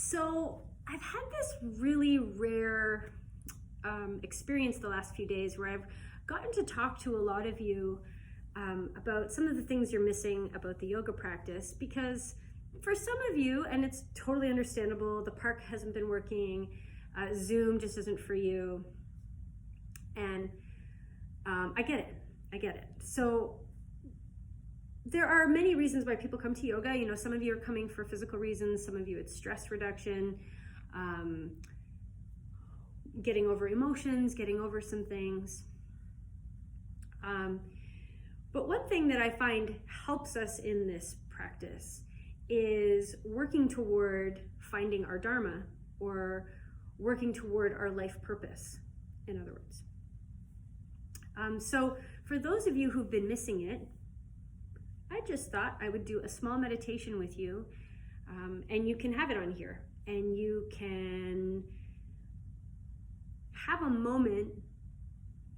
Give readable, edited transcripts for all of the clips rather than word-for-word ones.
So I've had this really rare experience the last few days where I've gotten to talk to a lot of you about some of the things you're missing about the yoga practice, because for some of you, and it's totally understandable, the park hasn't been working, Zoom just isn't for you, and I get it. So there are many reasons why people come to yoga. You know, some of you are coming for physical reasons, some of you it's stress reduction, getting over emotions, getting over some things. But one thing that I find helps us in this practice is working toward finding our Dharma, or working toward our life purpose, in other words. So for those of you who've been missing it, I just thought I would do a small meditation with you, and you can have it on here, and you can have a moment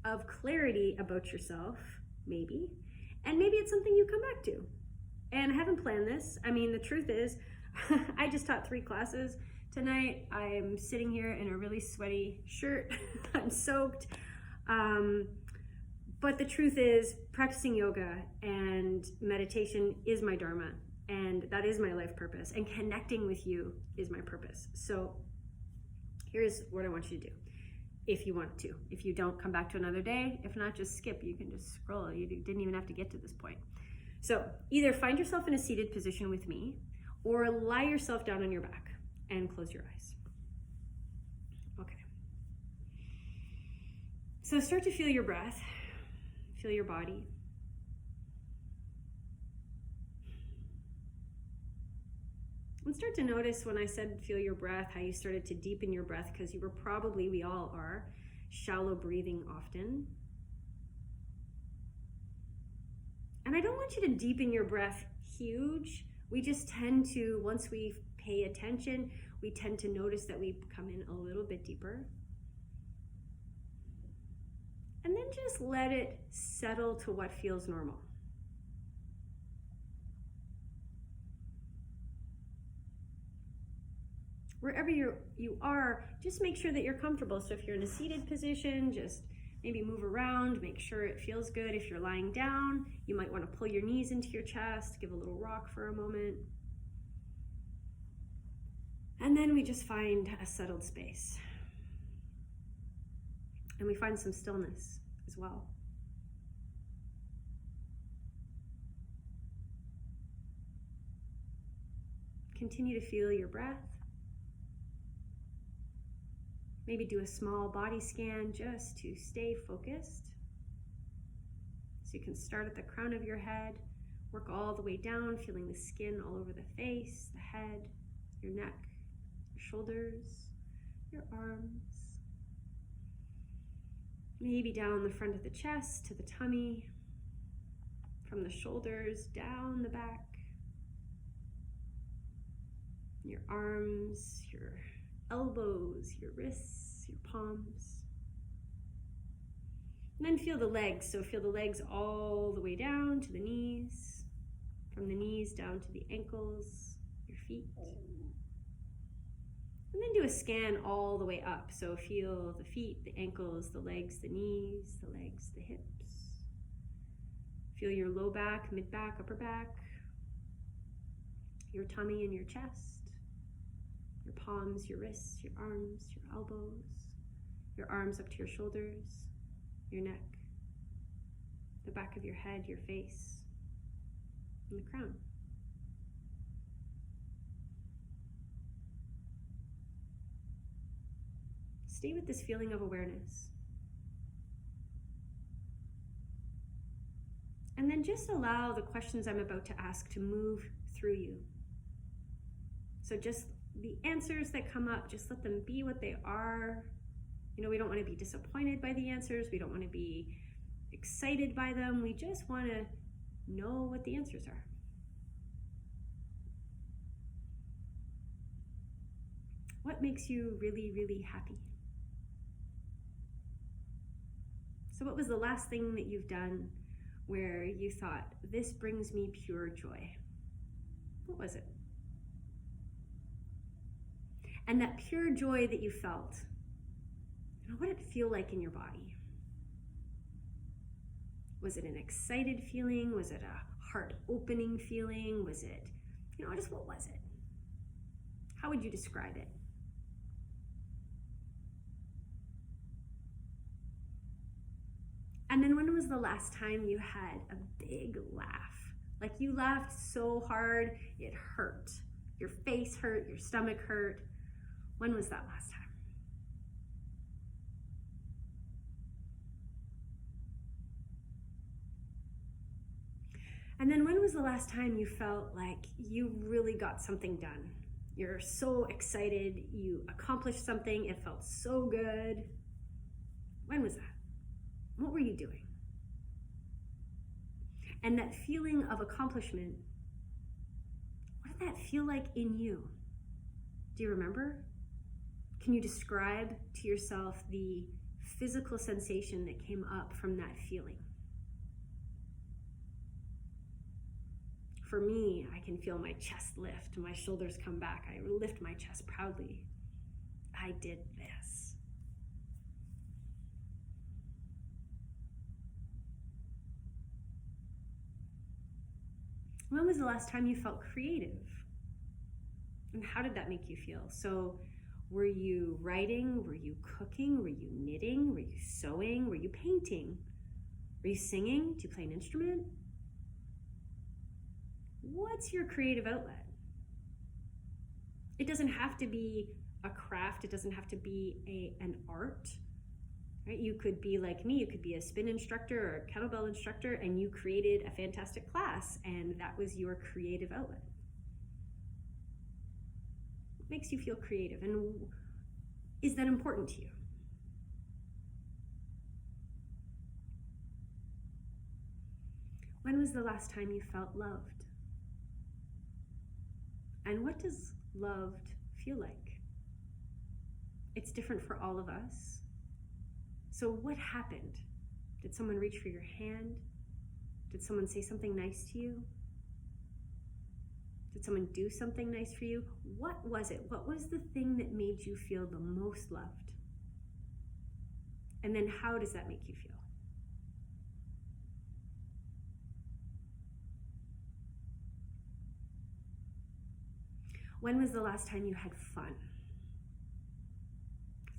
of clarity about yourself, maybe, and maybe it's something you come back to. And I haven't planned this. I mean, the truth is, I just taught 3 classes tonight. I'm sitting here in a really sweaty shirt. I'm soaked. But the truth is, practicing yoga and meditation is my Dharma, and that is my life purpose, and connecting with you is my purpose. So here's what I want you to do, if you want to. If you don't, come back to another day. If not, just skip. You can just scroll. You didn't even have to get to this point. So either find yourself in a seated position with me, or lie yourself down on your back and close your eyes. Okay. So start to feel your breath. Feel your body. And start to notice when I said feel your breath, how you started to deepen your breath, because you were probably, we all are, shallow breathing often. And I don't want you to deepen your breath huge. We just tend to, once we pay attention, we tend to notice that we come in a little bit deeper. And then just let it settle to what feels normal. Wherever you are, just make sure that you're comfortable. So if you're in a seated position, just maybe move around, make sure it feels good. If you're lying down, you might want to pull your knees into your chest, give a little rock for a moment. And then we just find a settled space. And we find some stillness as well. Continue to feel your breath. Maybe do a small body scan just to stay focused. So you can start at the crown of your head, work all the way down, feeling the skin all over the face, the head, your neck, your shoulders, your arms. Maybe down the front of the chest to the tummy, from the shoulders down the back, your arms, your elbows, your wrists, your palms. And then feel the legs. So feel the legs all the way down to the knees, from the knees down to the ankles, your feet. And then do a scan all the way up. So feel the feet, the ankles, the legs, the knees, the legs, the hips. Feel your low back, mid back, upper back, your tummy and your chest, your palms, your wrists, your arms, your elbows, your arms up to your shoulders, your neck, the back of your head, your face, and the crown. Stay with this feeling of awareness. And then just allow the questions I'm about to ask to move through you. So just the answers that come up, just let them be what they are. You know, we don't want to be disappointed by the answers. We don't want to be excited by them. We just want to know what the answers are. What makes you really, really happy? So what was the last thing that you've done where you thought, this brings me pure joy? What was it? And that pure joy that you felt, what did it feel like in your body? Was it an excited feeling? Was it a heart-opening feeling? Was it, just what was it? How would you describe it? And then when was the last time you had a big laugh? Like you laughed so hard, it hurt. Your face hurt, your stomach hurt. When was that last time? And then when was the last time you felt like you really got something done? You're so excited, you accomplished something, it felt so good. When was that? What were you doing? And that feeling of accomplishment, what did that feel like in you? Do you remember? Can you describe to yourself the physical sensation that came up from that feeling? For me, I can feel my chest lift, my shoulders come back. I lift my chest proudly. I did this. When was the last time you felt creative? And how did that make you feel? So were you writing? Were you cooking? Were you knitting? Were you sewing? Were you painting? Were you singing? Do you play an instrument? What's your creative outlet? It doesn't have to be a craft. It doesn't have to be an art. Right? You could be like me. You could be a spin instructor or a kettlebell instructor, and you created a fantastic class, and that was your creative outlet. What makes you feel creative, and is that important to you? When was the last time you felt loved? And what does loved feel like? It's different for all of us. So what happened? Did someone reach for your hand? Did someone say something nice to you? Did someone do something nice for you? What was it? What was the thing that made you feel the most loved? And then how does that make you feel? When was the last time you had fun?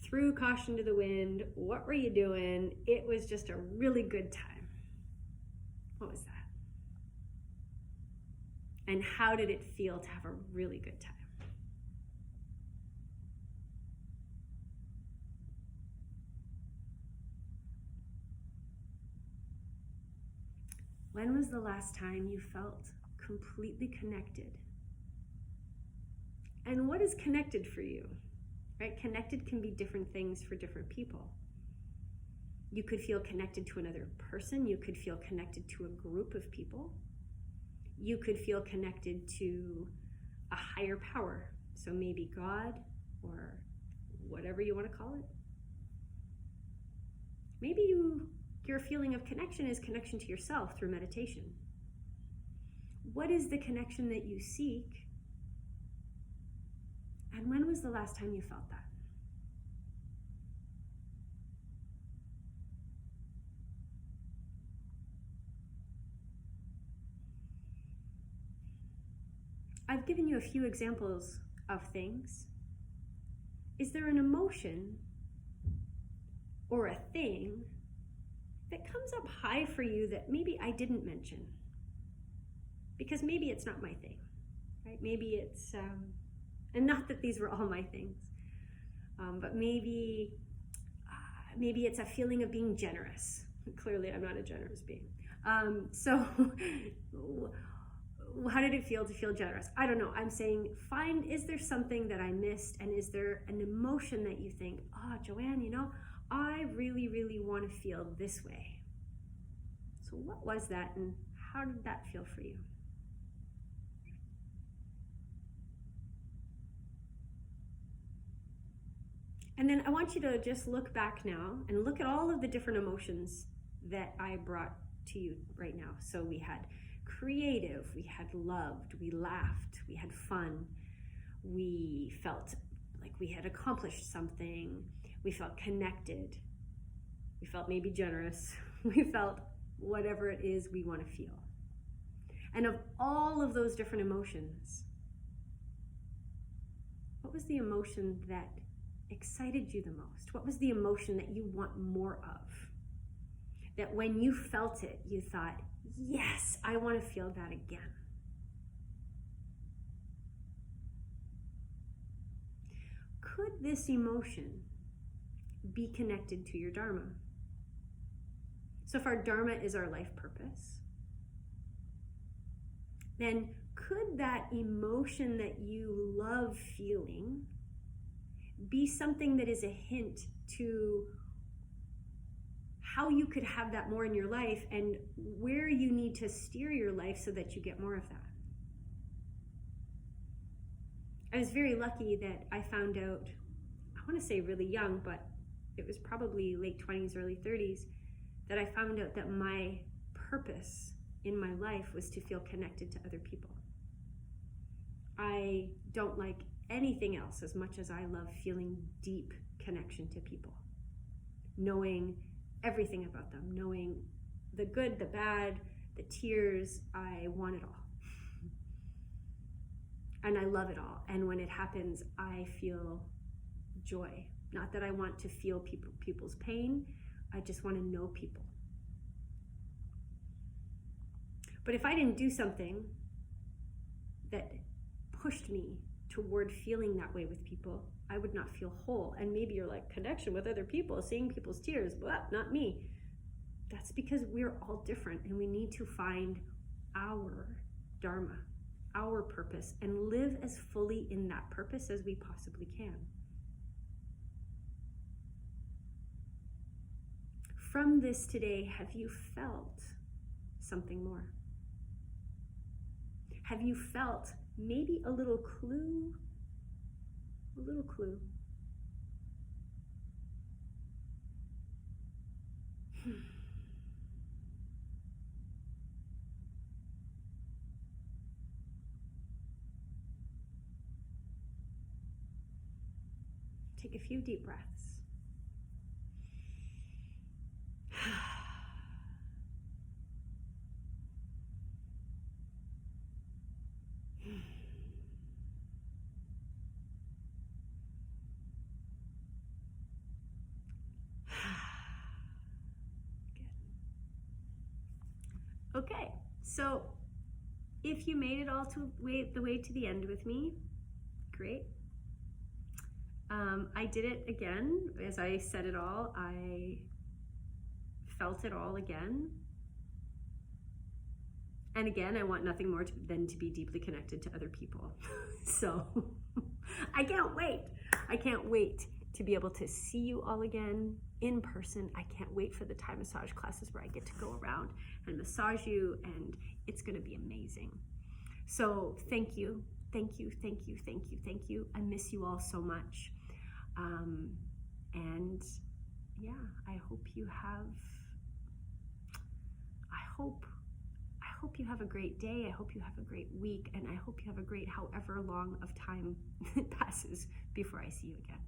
Threw caution to the wind. What were you doing? It was just a really good time. What was that? And how did it feel to have a really good time? When was the last time you felt completely connected? And what is connected for you? Right? Connected can be different things for different people. You could feel connected to another person. You could feel connected to a group of people. You could feel connected to a higher power. So maybe God or whatever you want to call it. Maybe your feeling of connection is connection to yourself through meditation. What is the connection that you seek? And when was the last time you felt that? I've given you a few examples of things. Is there an emotion or a thing that comes up high for you that maybe I didn't mention? Because maybe it's not my thing, right? Maybe it's, and not that these were all my things, but maybe it's a feeling of being generous. Clearly, I'm not a generous being. So how did it feel to feel generous? I don't know. I'm saying is there something that I missed, and is there an emotion that you think, oh, Joanne, I really, really want to feel this way. So what was that, and how did that feel for you? And then I want you to just look back now and look at all of the different emotions that I brought to you right now. So we had creative, we had loved, we laughed, we had fun, we felt like we had accomplished something. We felt connected. We felt maybe generous. We felt whatever it is we want to feel. And of all of those different emotions, what was the emotion that excited you the most? What was the emotion that you want more of? That when you felt it, you thought, yes, I want to feel that again. Could this emotion be connected to your Dharma? So if our Dharma is our life purpose, then could that emotion that you love feeling be something that is a hint to how you could have that more in your life and where you need to steer your life so that you get more of that? I was very lucky that I found out, I want to say really young, but it was probably late 20s, early 30s, that I found out that my purpose in my life was to feel connected to other people. I don't like anything else as much as I love feeling deep connection to people. Knowing everything about them, knowing the good, the bad, the tears, I want it all. And I love it all. And when it happens, I feel joy. Not that I want to feel people's pain, I just want to know people. But if I didn't do something that pushed me toward feeling that way with people, I would not feel whole. And maybe you're like, connection with other people, seeing people's tears, well, not me. That's because we're all different and we need to find our Dharma, our purpose, and live as fully in that purpose as we possibly can. From this today, have you felt something more? Have you felt maybe a little clue? A little clue. Take a few deep breaths. Okay, so if you made it all the way to the end with me, great. I did it again. As I said it all, I felt it all again. And again, I want nothing more than to be deeply connected to other people. So I can't wait. I can't wait to be able to see you all again in person. I can't wait for the Thai massage classes where I get to go around and massage you, and it's going to be amazing. So thank you, thank you, thank you, thank you, thank you. I miss you all so much. And yeah, I hope you have a great day. I hope you have a great week, and I hope you have a great however long of time passes before I see you again.